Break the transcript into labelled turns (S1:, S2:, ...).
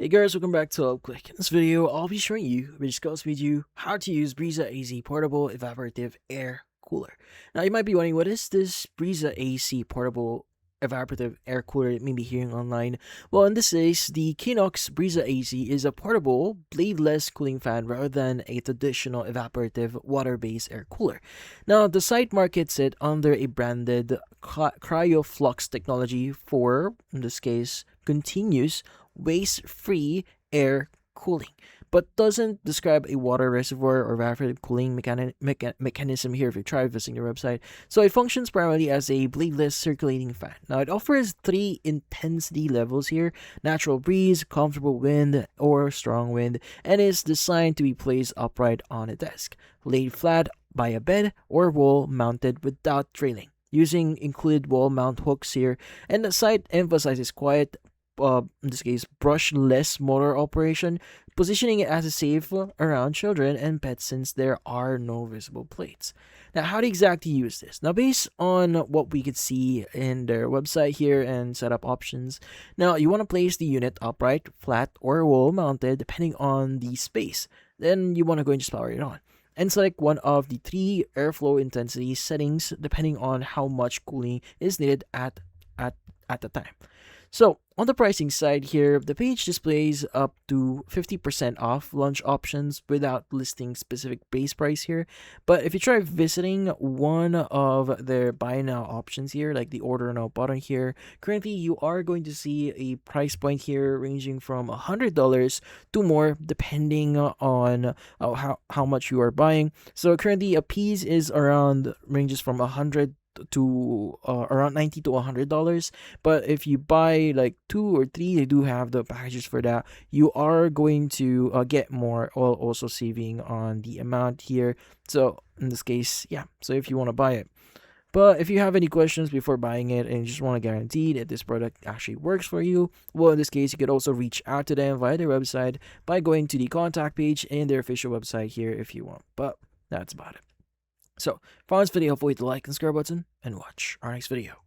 S1: Hey guys, welcome back to Quick. In this video, I'll be showing you, discuss with you, how to use Briza AC Portable Evaporative Air Cooler. Now, you might be wondering, what is this Briza AC Portable Evaporative Air Cooler you may be hearing online? Well, in this case, the Kinox Briza AC is a portable, bladeless cooling fan rather than a traditional evaporative water-based air cooler. Now, the site markets it under a branded CryoFlux technology for, in this case, continuous waste-free air cooling, but doesn't describe a water reservoir or evaporative cooling mechanism here if you try visiting their website. So it functions primarily as a bladeless circulating fan. Now it offers three intensity levels here: natural breeze, comfortable wind, or strong wind, and is designed to be placed upright on a desk, laid flat by a bed, or wall mounted without trailing, using included wall mount hooks here. And the site emphasizes quiet, in this case, brushless motor operation, positioning it as a safe around children and pets since there are no visible plates. Now, how to exactly use this? Now, based on what we could see in their website here and setup options, now you want to place the unit upright, flat, or wall mounted depending on the space. Then you want to go and just power it on and select one of the three airflow intensity settings depending on how much cooling is needed at the time. So, on the pricing side here, the page displays up to 50% off launch options without listing specific base price here. But if you try visiting one of their buy now options here, like the order now button here, currently you are going to see a price point here ranging from $100 to more depending on how much you are buying. So currently a piece is around ranges from 100 to around $90 to $100, but if you buy like 2 or 3, they do have the packages for that. You are going to get more while also saving on the amount here. So in this case, yeah, so if you want to buy it. But if you have any questions before buying it and you just want to guarantee that this product actually works for you, well, in this case, you could also reach out to them via their website by going to the contact page in their official website here if you want. But that's about it. So, if you found this video helpful, hit the like and subscribe button, and watch our next video.